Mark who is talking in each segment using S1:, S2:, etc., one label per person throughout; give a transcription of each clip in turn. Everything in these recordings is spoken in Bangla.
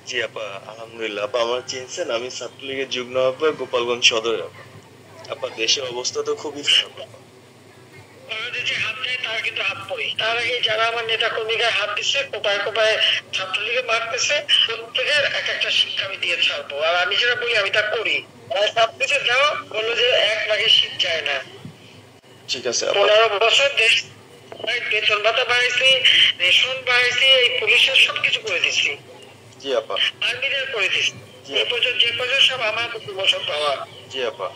S1: জি আপা, আলহামদুলিল্লাহ। আপা আমার চিনছেন? আমি ছাত্রলীগের যুগ্ম আহ্বায়ক গোপালগঞ্জ সদরে আপা। আপা দেশের অবস্থা তো খুবই খারাপ আপা।
S2: আমাদের যে হাত দেয় তারা কিন্তু হাত পড়ে। তার আগে যারা আমার নেতা কর্মীরা হাত দিচ্ছে, কোপায় কোপায় ছাত্রলীগে মারতেছে, প্রত্যেকের এক একটা শিক্ষা আমি দিয়ে ছাড়বো। আর আমি যেটা বলি আমি তা করি। আর সবকিছু দাও, বললো যে এক ভাগে শীত যায় না।
S1: ঠিক আছে আপা।
S2: 15 বছর দেশ বেতন ভাতা বাড়াইছি, রেশন বাড়াইছি, এই পুলিশের সবকিছু করে দিচ্ছি,
S1: জি আপা।
S2: আর্মিদের করে দিচ্ছি।
S1: জি
S2: এই
S1: আপা।
S2: পর্যন্ত যে পর্যন্ত সব আমার প্রমোশন পাওয়া।
S1: জি আপা।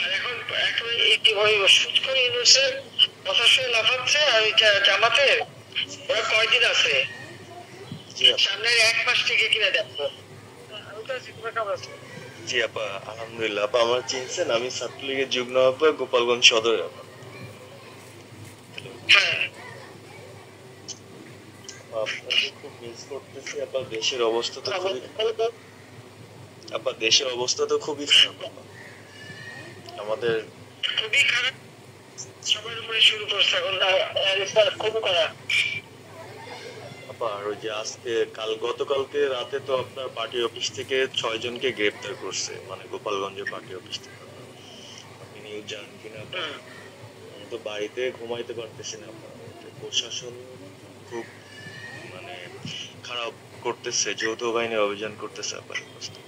S2: আর এখন এখন ওই সুদ করে ইউনুসের কথা শুনে লাফাচ্ছে। আর ওই জামাতের ওরা কয়দিন আছে,
S1: জি আপা।
S2: সামনের 1 মাস থেকে কিনা দেখবো।
S1: জি আপা, আলহামদুলিল্লাহ। আপা আমার চিনছেন? আমি ছাত্রলীগের যুগ্ম আহ্বায়ক গোপালগঞ্জ সদরে আপা।
S2: হ্যাঁ,
S1: আপা আপনাকে খুব মিস করতেছি আপা। দেশের অবস্থা তো খুবই আপা, দেশের অবস্থা তো খুবই খারাপ আপা। আমাদের
S2: খুবই খারাপ। সবার উপরে শুরু করছে এখন খুব করা।
S1: আপা আর ওই যে আজকে গতকালকে রাতে তো আপনার পার্টি অফিস থেকে 6 জনকে গ্রেপ্তার করছে, মানে গোপালগঞ্জের পার্টি অফিস থেকে। আপনি নিউজ জানেন কিনা আপা? আমি তো বাড়িতে ঘুমাইতে পারতেছি না আপা। প্রশাসন খুব মানে খারাপ করতেছে, যৌথ বাহিনী অভিযান করতেছে আপা এই অবস্থা।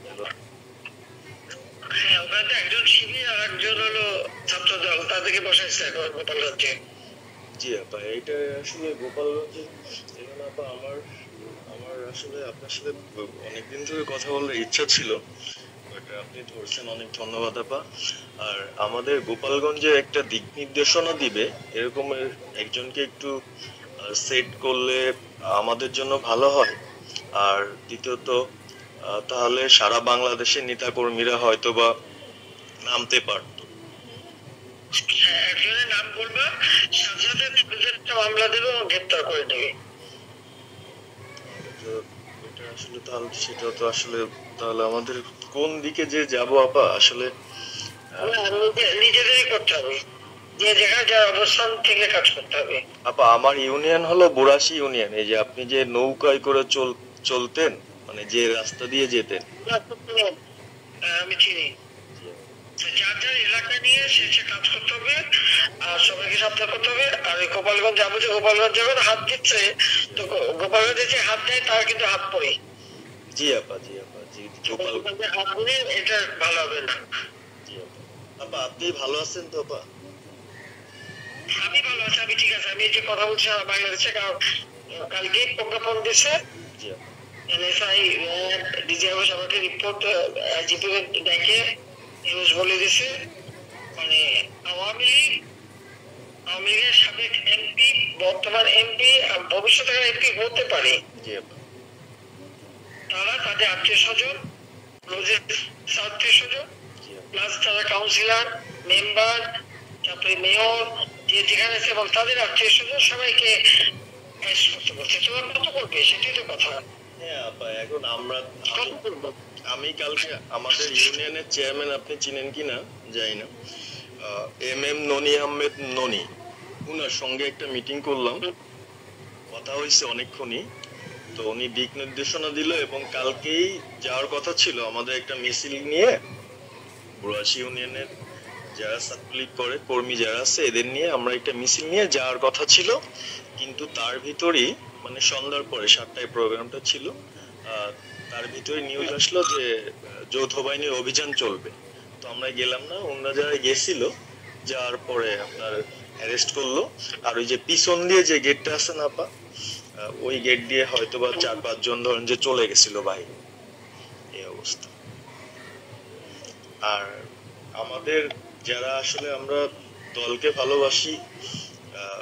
S1: হ্যালো।
S2: হ্যাঁ, ওখানে তো একজন শিবির আর একজন হলো ছাত্র দল, তাদেরকে বসাইছে এখন গোপালগঞ্জে।
S1: জি আপা, এইটা আসলে গোপালগঞ্জে এখানে আপা আমার আমার আসলে আপনার সাথে অনেকদিন ধরে কথা বলার ইচ্ছা ছিল, বাট আপনি ধরছেন, অনেক ধন্যবাদ আপা। আর আমাদের গোপালগঞ্জে একটা দিক নির্দেশনা দিবে এরকমের একজনকে একটু সেট করলে আমাদের জন্য ভালো হয়। আর দ্বিতীয়ত তাহলে সারা বাংলাদেশের নেতাকর্মীরা হয়তো বা নামতে পারতো।
S2: হ্যাঁ, একজনের নাম বলবা, সাথে সাথে পুলিশের একটা মামলা দেবে এবং গ্রেপ্তার করে নেবে।
S1: তাহলে তো এটা আসলে, তাহলে সেটা তো আসলে, তাহলে আমাদের কোন দিকে যে যাব আপা আসলে।
S2: না, নিজেদেরই করতে হবে, যে যেখানে যার অবস্থান থেকে কাজ করতে হবে।
S1: আপা আমার ইউনিয়ন হলো বুড়াশি ইউনিয়ন। এই যে আপনি যে নৌকায় করে চলতেন, মানে যে রাস্তা দিয়ে যেতেন।
S2: আমি চিনি। যার যার এলাকা নিয়ে সে সে কাজ করতে হবে, আর সবাইকে সাবধান করতে হবে। আর ওই গোপালগঞ্জ যাবো, যে গোপালগঞ্জ যখন হাত দিচ্ছে, তো গোপালগঞ্জে যে হাত দেয় তার কিন্তু হাত পড়ে।
S1: জি আপা। জি আপা। জি গোপাল।
S2: গোপালগঞ্জে হাত দিলে এটা ভালো হবে না।
S1: জি আপা। আপা আপনি ভালো আছেন তো আপা?
S2: আমি ভালো আছি, আমি ঠিক আছে। আমি এই যে কথা বলছি বাংলাদেশে, কারণ কালকে প্রজ্ঞাপন দিছে
S1: জি আপা।
S2: এনএসআই, ডিজিএফ সবাইকে রিপোর্ট জিপি দেখে নিউজ বলে দিছে, মানে আওয়ামী লীগ, আওয়ামী লীগের সাবেক এমপি, বর্তমান এমপি আর ভবিষ্যতে এমপি হতে পারে,
S1: জি আপা।
S2: তারা তাদের আত্মীয় স্বজন, ক্লোজেস্ট আত্মীয় স্বজন,
S1: জি আপা।
S2: প্লাস তারা কাউন্সিলর, মেম্বার, তারপরে মেয়র, যে যেখানে আছে, এবং তাদের আত্মীয় স্বজন সবাইকে অ্যারেস্ট করতে বলছে। তোমার কত করবে সেটাই তো কথা।
S1: হ্যাঁ আপা, এখন আমি
S2: কত করবো?
S1: আমি কালকে আমাদের ইউনিয়নের চেয়ারম্যান, আপনি চিনেন কিনা জানি না, MM ননি আহমেদ ননি, উনার সঙ্গে একটা মিটিং করলাম, কথা হয়েছে অনেকক্ষণই। তো উনি দিক নির্দেশনা দিল এবং কালকেই যাওয়ার কথা ছিল আমাদের একটা মিছিল নিয়ে, বুড়াশি ইউনিয়নের যারা ছাত্রলীগ করে কর্মী যারা আছে এদের নিয়ে আমরা একটা মিছিল নিয়ে যাওয়ার কথা ছিল। কিন্তু তার ভিতরেই, মানে সন্ধ্যার পরে 7টায় প্রোগ্রামটা ছিল, আহ, তার ভিতরে নিউজ আসলো যে যৌথ বাহিনীর অভিযান চলবে। তো আমরা গেলাম না, অন্য যারা গেছিল, যাওয়ার পরে আপনার অ্যারেস্ট করলো। আর ওই যে পিছন দিয়ে যে গেটটা আছে না আপা, ওই গেট দিয়ে হয়তোবা 4-5 জন ধরেন যে চলে গেছিল বাইরে, এই অবস্থা। আর আমাদের যারা আসলে আমরা দলকে ভালোবাসি, আহ,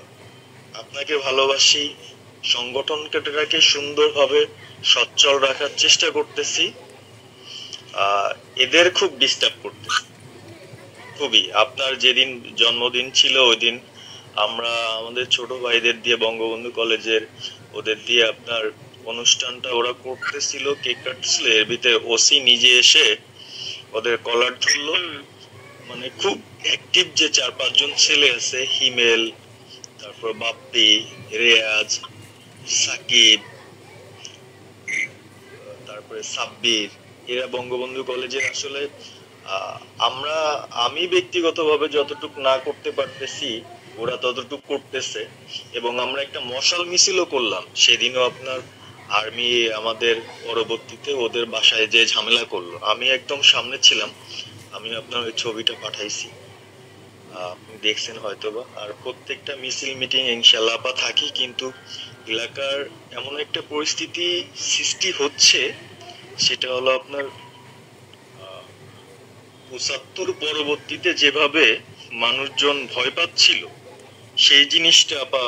S1: আপনাকে ভালোবাসি, সংগঠনটাকে সুন্দরভাবে সচ্ছল রাখার চেষ্টা করতেছি, এদের খুব ডিস্টার্ব করতেছি খুবই। আপনার যেদিন জন্মদিন ছিল ওই দিন আমরা আমাদের ছোট ভাইদের দিয়ে বঙ্গবন্ধু কলেজের, ওদের দিয়ে আপনার অনুষ্ঠানটা ওরা করতেছিল, কেক কাটছিল, এর ভিতরে ওসি নিজে এসে ওদের কলার ধরলো। মানে খুব অ্যাক্টিভ যে 4-5 জন ছেলে আছে, হিমেল, তারপর বাপ্পি, রেয়াজ, সাকিব, তারপরে সাব্বির, এরা বঙ্গবন্ধু কলেজের আসলে আমি ব্যক্তিগতভাবে যতটুকু না করতে পারতেছি ওরা ততটুকু করতেছে। এবং আমরা একটা মশাল মিছিলও করলাম সেদিনও। আপনার আর্মি আমাদের পরবর্তীতে ওদের বাসায় যে ঝামেলা করলো, আমি একদম সামনে ছিলাম। আমি আপনার ওই ছবিটা পাঠাইছি, আপনি দেখছেন হয়তোবা। আর প্রত্যেকটা মিছিল মিটিং ইনশাল্লাহ আপা থাকি, কিন্তু এলাকার এমন একটা পরিস্থিতি সৃষ্টি হচ্ছে, সেটা হলো আপনার ৭৫ পরবর্তীতে যেভাবে মানুষজন ভয় পাচ্ছিল, সেই জিনিসটা আপা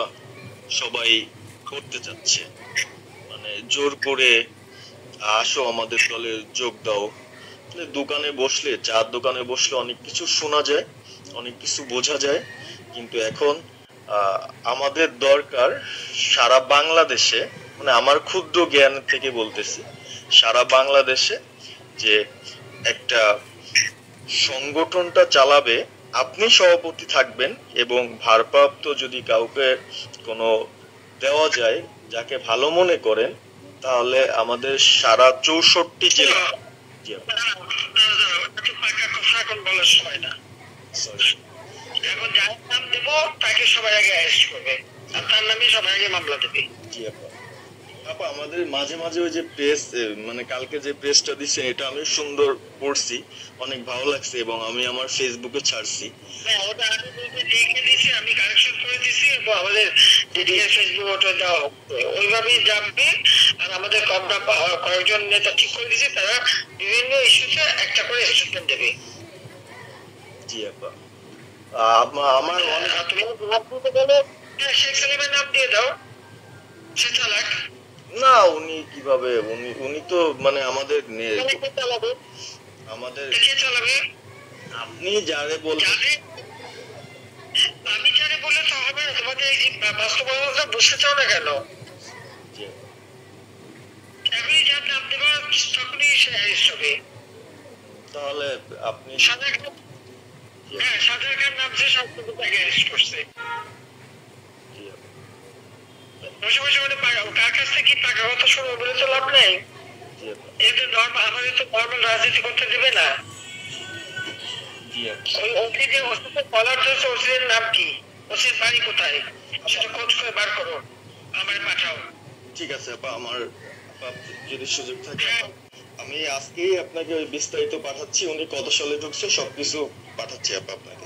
S1: সবাই করতে চাচ্ছে, মানে জোর করে আসো আমাদের দলে যোগ দাও। দোকানে বসলে, চার দোকানে বসলে অনেক কিছু শোনা যায়, অনেক কিছু বোঝা যায়। কিন্তু এখন আমাদের দরকার সারা বাংলাদেশে, মানে আমার ক্ষুদ্র জ্ঞান থেকে বলতেছি, সারা বাংলাদেশে যে একটা সংগঠনটা চালাবে, আপনি সভাপতি থাকবেন এবং ভারপ্রাপ্ত যদি কাউকে কোনো দেওয়া যায় যাকে ভালো মনে করেন, তাহলে আমাদের সারা ৬৪ জেলা। জি আপা,
S2: এখন বলার সময় না। এখন যার নাম দেব তাকে সবাই আগে অ্যারেস্ট করবে, আর তার নামে সবাই আগে মামলা দেবে।
S1: জি আপা। আপা আমাদের মাঝে মাঝে ওই যে প্রেস, মানে কালকে যে প্রেসটা দিচ্ছেন এটা আমি সুন্দর পড়ছি, অনেক ভালো লাগছে এবং আমি আমার ফেসবুকে ছাড়ছি।
S2: হ্যাঁ, ওটা আমি লিখে দিয়েছি, আমি কারেকশন করে দিয়েছি এবং আমাদের ডিডিএর ফেসবুক ওটা দেওয়া ওইভাবেই যাবে। আর আমাদের কয়েকজন নেতা ঠিক করে দিয়েছে, তারা বিভিন্ন ইস্যুতে একটা করে স্টেটমেন্ট দেবে।
S1: জি আপা। আমার অনেক,
S2: তুমি জবাব দিতে গেলে শেখ সালিমের নাম দিয়ে দাও, সে চালাক।
S1: না উনি কিভাবে, উনি উনি তো মানে আমাদের
S2: চালাবে,
S1: আমাদের
S2: কে চালাবে?
S1: আপনি যারে বলবেন।
S2: আমি জানি বলে তো হবে না, তোমাদের এই বাস্তবতা বুঝতে চাও না কেন?
S1: জি
S2: এখনই যার নাম দেবা তখনই সে অ্যারেস্ট হবে।
S1: তাহলে আপনি
S2: সাজার খান, হ্যাঁ সাজার খান নামছে, সব কিছু তাকে অ্যারেস্ট করছে।
S1: জি আপা।
S2: বসে বসে মানে কার কাছ থেকে কি টাকা কথা শুনবো বলে তো লাভ নেই।
S1: জি আপা।
S2: এদের নর্মাল, আমাদের তো নর্মাল রাজনীতি করতে দেবে না।
S1: জি আপা।
S2: ওই ওসি যে ওসিকে কলার ধরছে, ওসির নাম কি, ওসির বাড়ি কোথায়, সেটা খোঁজ করে বার করো, আমার পাঠাও।
S1: ঠিক আছে আপা, আমার আপা যদি সুযোগ থাকে আমি আজকেই আপনাকে ওই বিস্তারিত পাঠাচ্ছি, উনি কত সালে ঢুকছে সবকিছু পাঠাচ্ছি আপা আপনাকে।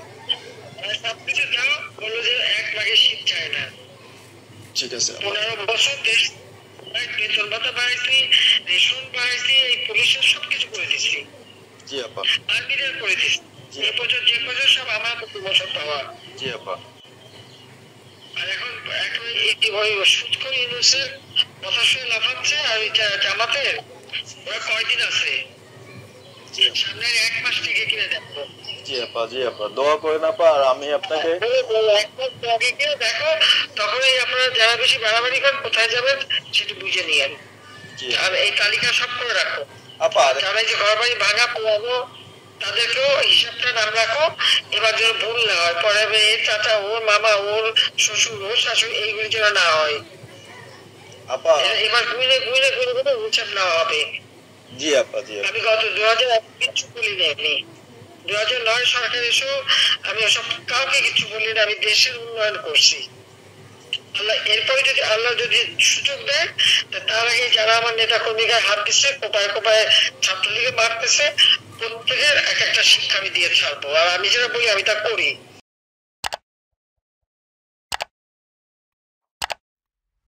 S2: সবকিছু দাও, বললো যে 1 লাখে শীত চায় না।
S1: ঠিক আছে আপা।
S2: 15 বছর দেশ বেতন ভাতা বাড়াইছি, রেশন বাড়াইছি, এই পুলিশের সবকিছু করে দিচ্ছি,
S1: জি আপা।
S2: আর্মিদের করে দিচ্ছি, এই পর্যন্ত যে পর্যন্ত সব আমার প্রমোশন পাওয়া।
S1: জি আপা।
S2: আর এখন এখন ওই সুদ করে ইউনুসের কথা শুনে লাফাচ্ছে। আর জামাতের ওরা কয়দিন আছে, সামনের 1 মাস থেকে কিনে দেখো।
S1: জি আপা, জি আপা, দোয়া করেন আপা। আর আমি আপনাকে
S2: 1 মাস আগে কিনে দেখো, তখনই আপনারা যারা বেশি বাড়াবাড়ি করেন কোথায় যাবেন সেটা বুঝে নিয়েন। আর এই তালিকা সব করে রাখো
S1: আপা।
S2: যারা যে ঘর বাড়ি ভাঙা পোড়ানো তাদেরকেও হিসাবটা নাম রাখো, এবার যেন ভুল না হয়, পরে এর চাচা, ওর মামা, ওর শ্বশুর, ওর শাশুড়ি, এইগুলি যেন না হয়।
S1: আপা
S2: এবার ঘুরে ঘুরে ঘুরে ঘুরে হিসাব নেওয়া হবে।
S1: জি আপা, জি আপা।
S2: আমি গত 2001 কিচ্ছু বলি না, 2009 সরকার এসেও আমি ওসব কাউকে কিছু বলি না, আমি দেশের উন্নয়ন করছি। আল্লাহ এরপরে যদি আল্লাহ যদি সুযোগ দেয়, তার আগে যারা আমার নেতা কর্মীকে হাত দিচ্ছে, কোপায় কোপায় ছাত্রলীগে মারতেছে, প্রত্যেকের এক একটা শিক্ষা আমি দিয়ে ছাড়বো। আর আমি যেটা বলি আমি তা করি।